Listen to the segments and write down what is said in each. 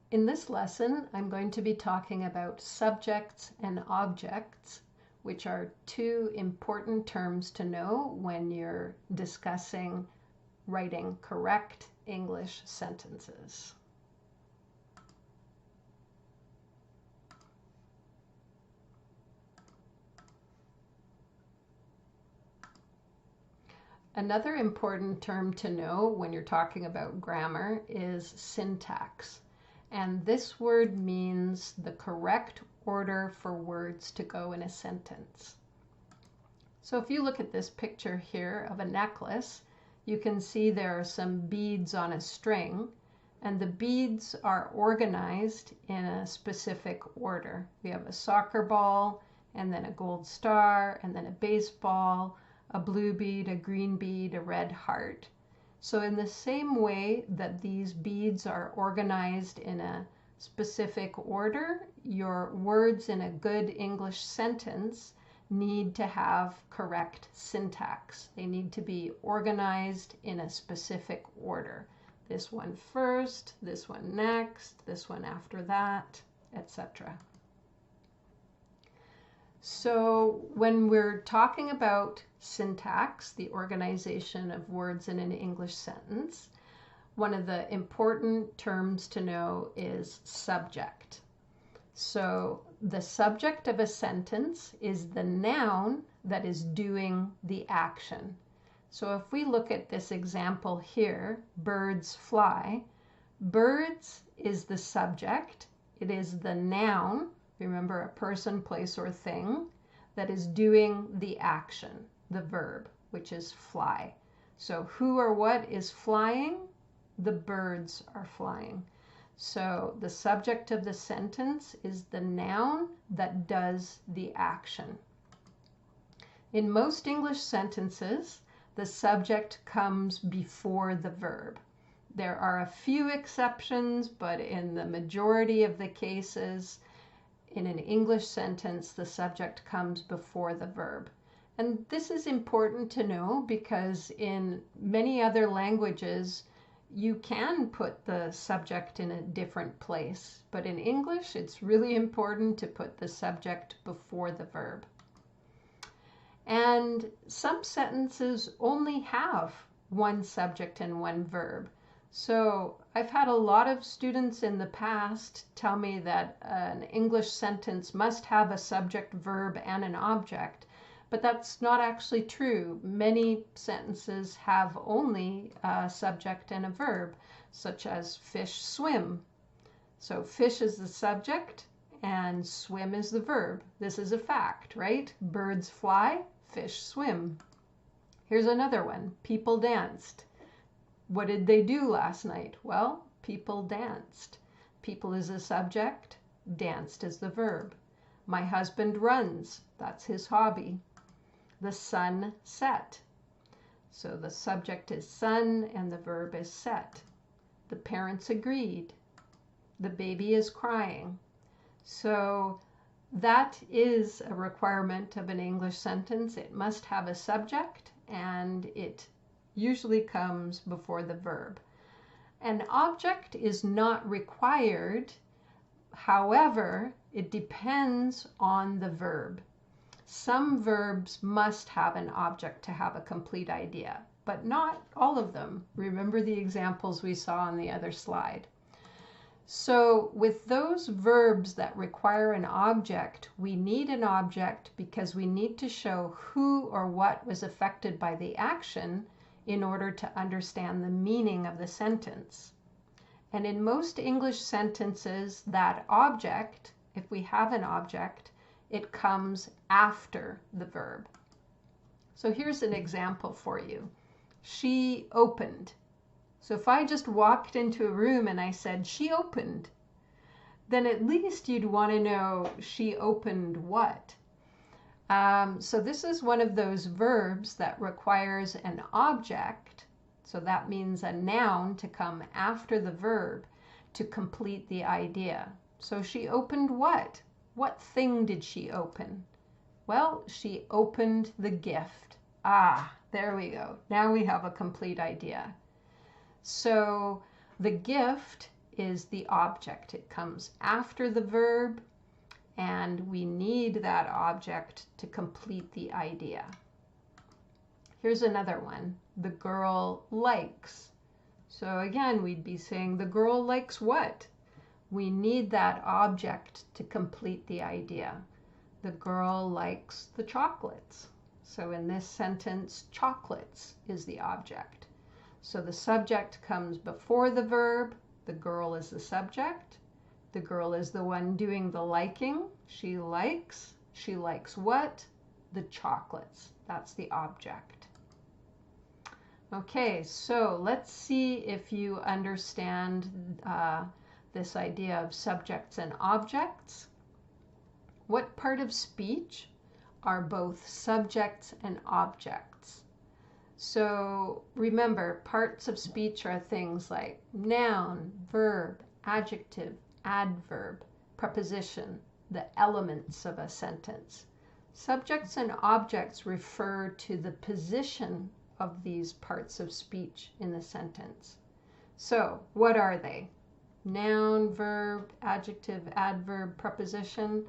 In this lesson, I'm going to be talking about subjects and objects, which are two important terms to know when you're discussing writing correct English sentences. Another important term to know when you're talking about grammar is syntax. And this word means the correct order for words to go in a sentence. So if you look at this picture here of a necklace, you can see there are some beads on a string, and the beads are organized in a specific order. We have a soccer ball, and then a gold star, and then a baseball, a blue bead, a green bead, a red heart. So in the same way that these beads are organized in a specific order, your words in a good English sentence need to have correct syntax. They need to be organized in a specific order. This one first, this one next, this one after that, etc. So when we're talking about syntax, the organization of words in an English sentence, one of the important terms to know is subject. So the subject of a sentence is the noun that is doing the action. So if we look at this example here, birds fly, birds is the subject. It is the noun, remember a person, place, or thing, that is doing the action, the verb, which is fly. So who or what is flying? The birds are flying. So the subject of the sentence is the noun that does the action. In most English sentences, the subject comes before the verb. There are a few exceptions, but in the majority of the cases, in an English sentence, the subject comes before the verb. And this is important to know because in many other languages, you can put the subject in a different place. But in English, it's really important to put the subject before the verb. And some sentences only have one subject and one verb. So I've had a lot of students in the past tell me that an English sentence must have a subject, verb, and an object, but that's not actually true. Many sentences have only a subject and a verb, such as fish swim. So fish is the subject and swim is the verb. This is a fact, right? Birds fly, fish swim. Here's another one. People danced. What did they do last night? Well, people danced. People is the subject, danced is the verb. My husband runs, that's his hobby. The sun set. So the subject is sun and the verb is set. The parents agreed. The baby is crying. So that is a requirement of an English sentence. It must have a subject and it usually comes before the verb. An object is not required. However, it depends on the verb. Some verbs must have an object to have a complete idea, but not all of them. Remember the examples we saw on the other slide. So with those verbs that require an object, we need an object because we need to show who or what was affected by the action in order to understand the meaning of the sentence. And in most English sentences, that object, if we have an object, it comes after the verb. So here's an example for you. She opened. So if I just walked into a room and I said, she opened, then at least you'd want to know she opened what. So this is one of those verbs that requires an object. So that means a noun to come after the verb to complete the idea. So she opened what? What thing did she open? Well, she opened the gift. Ah, there we go. Now we have a complete idea. So the gift is the object. It comes after the verb, and we need that object to complete the idea. Here's another one. The girl likes. So again, we'd be saying the girl likes what? We need that object to complete the idea. The girl likes the chocolates. So in this sentence, chocolates is the object. So the subject comes before the verb. The girl is the subject. The girl is the one doing the liking. She likes. She likes what? The chocolates. That's the object. Okay, so let's see if you understand this idea of subjects and objects. What part of speech are both subjects and objects? So remember, parts of speech are things like noun, verb, adjective, adverb, preposition, the elements of a sentence. Subjects and objects refer to the position of these parts of speech in the sentence. So what are they? Noun, verb, adjective, adverb, preposition.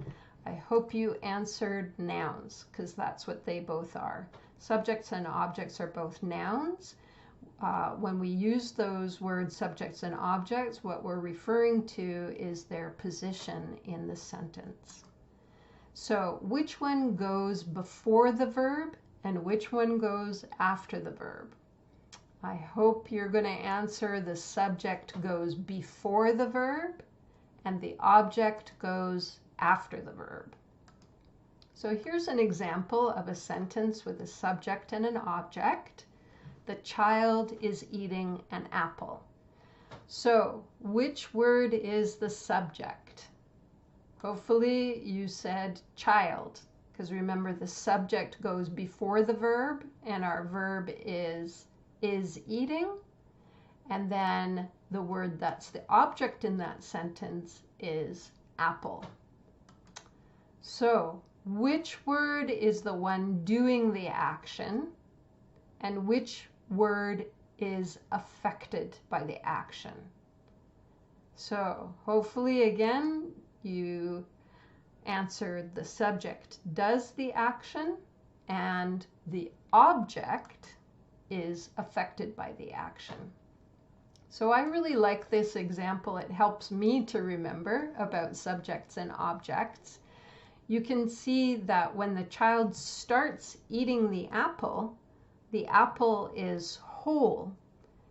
I hope you answered nouns, because that's what they both are. Subjects and objects are both nouns. When we use those words, subjects and objects, what we're referring to is their position in the sentence. So which one goes before the verb and which one goes after the verb? I hope you're going to answer the subject goes before the verb and the object goes after the verb. So here's an example of a sentence with a subject and an object. The child is eating an apple. So which word is the subject? Hopefully you said child, because remember the subject goes before the verb and our verb is eating, and then the word that's the object in that sentence is apple. So which word is the one doing the action and which word is affected by the action? So hopefully again you answered the subject does the action and the object is affected by the action. So I really like this example. It helps me to remember about subjects and objects. You can see that when the child starts eating the apple is whole.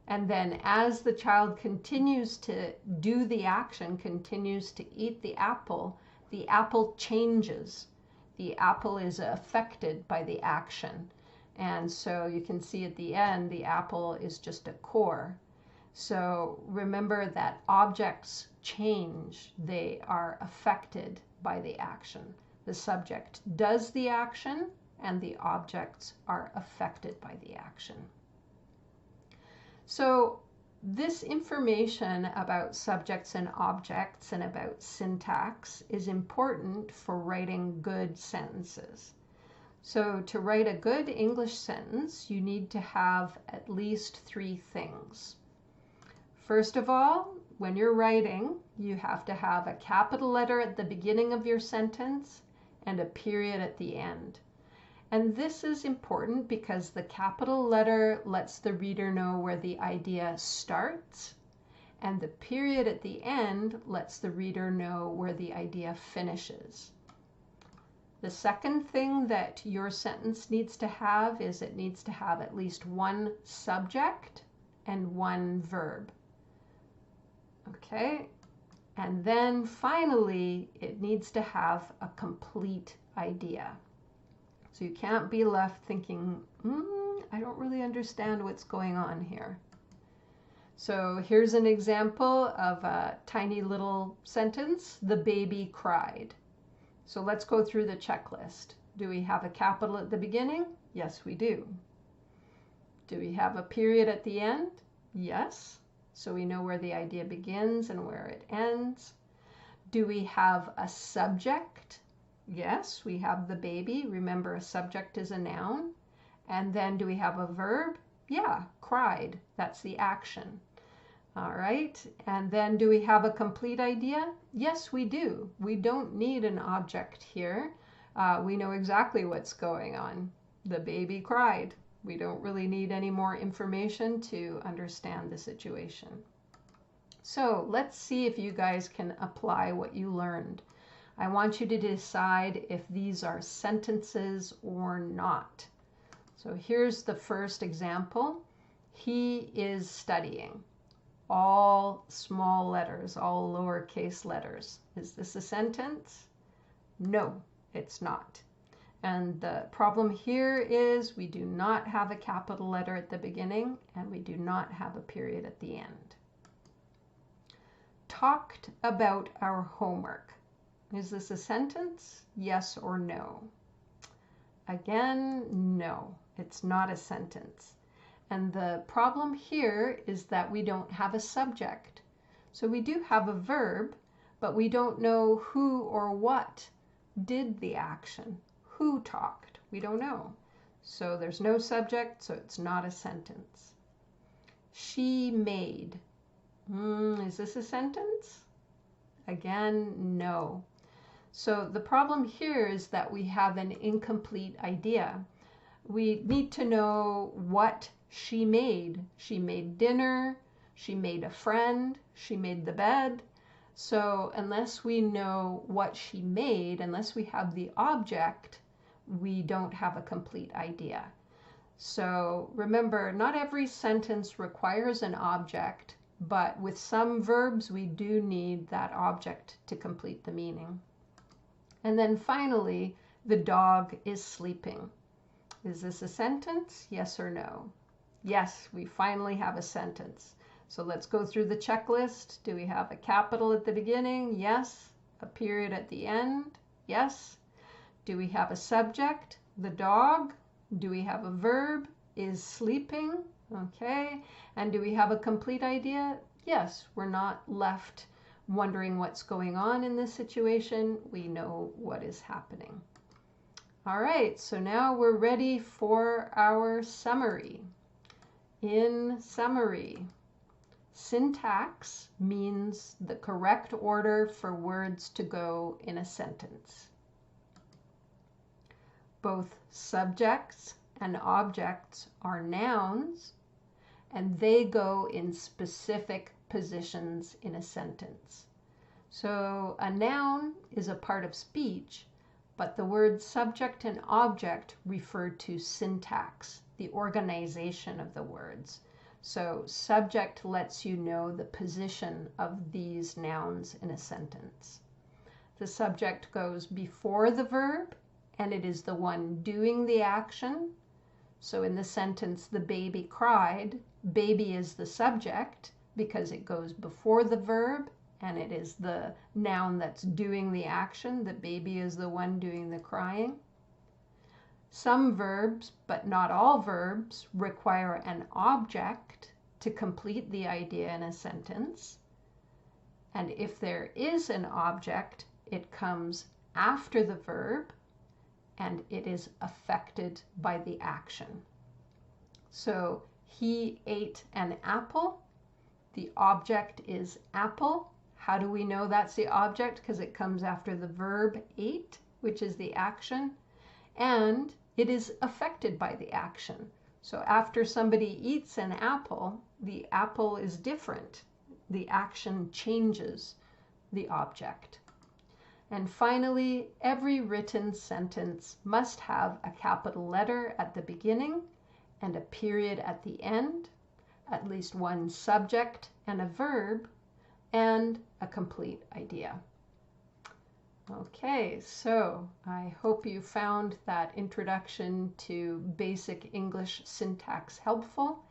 And then as the child continues to do the action, continues to eat the apple changes. The apple is affected by the action. And so you can see at the end, the apple is just a core. So remember that objects change. They are affected by the action. The subject does the action and the objects are affected by the action. So this information about subjects and objects and about syntax is important for writing good sentences. So to write a good English sentence, you need to have at least 3 things. First of all, when you're writing, you have to have a capital letter at the beginning of your sentence and a period at the end. And this is important because the capital letter lets the reader know where the idea starts, and the period at the end lets the reader know where the idea finishes. The second thing that your sentence needs to have is it needs to have at least 1 subject and 1 verb. Okay, and then finally it needs to have a complete idea. So you can't be left thinking, I don't really understand what's going on here. So here's an example of a tiny little sentence. The baby cried. So let's go through the checklist. Do we have a capital at the beginning? Yes, we do. Do we have a period at the end? Yes. So we know where the idea begins and where it ends. Do we have a subject? Yes, we have the baby. Remember, a subject is a noun. And then do we have a verb? Yeah, cried. That's the action. All right, and then do we have a complete idea? Yes, we do. We don't need an object here. We know exactly what's going on. The baby cried. We don't really need any more information to understand the situation. So let's see if you guys can apply what you learned. I want you to decide if these are sentences or not. So here's the first example. He is studying. All small letters, all lowercase letters. Is this a sentence? No, it's not. And the problem here is we do not have a capital letter at the beginning and we do not have a period at the end. Talked about our homework. Is this a sentence? Yes or no? Again, no, it's not a sentence. And the problem here is that we don't have a subject. So we do have a verb, but we don't know who or what did the action. Who talked? We don't know. So there's no subject, so it's not a sentence. She made. Is this a sentence? Again, no. So the problem here is that we have an incomplete idea. We need to know what she made. She made dinner, she made a friend, she made the bed. So unless we know what she made, unless we have the object, we don't have a complete idea. So remember, not every sentence requires an object, but with some verbs we do need that object to complete the meaning. And then finally, the dog is sleeping. Is this a sentence? Yes or no? Yes, we finally have a sentence. So let's go through the checklist. Do we have a capital at the beginning? Yes. A period at the end? Yes. Do we have a subject? The dog. Do we have a verb? Is sleeping. Okay. And do we have a complete idea? Yes. We're not left wondering what's going on in this situation. We know what is happening. All right, so now we're ready for our summary. In summary, syntax means the correct order for words to go in a sentence. Both subjects and objects are nouns, and they go in specific positions in a sentence. So a noun is a part of speech, but the words subject and object refer to syntax, the organization of the words. So subject lets you know the position of these nouns in a sentence. The subject goes before the verb, and it is the one doing the action. So in the sentence, the baby cried, baby is the subject because it goes before the verb, and it is the noun that's doing the action. The baby is the one doing the crying. Some verbs, but not all verbs, require an object to complete the idea in a sentence. And if there is an object, it comes after the verb, and it is affected by the action. So he ate an apple. The object is apple. How do we know that's the object? Because it comes after the verb ate, which is the action, and it is affected by the action. So after somebody eats an apple, the apple is different. The action changes the object. And finally, every written sentence must have a capital letter at the beginning and a period at the end, at least one subject and a verb, and a complete idea. Okay, so I hope you found that introduction to basic English syntax helpful,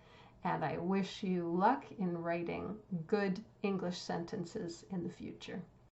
and I wish you luck in writing good English sentences in the future.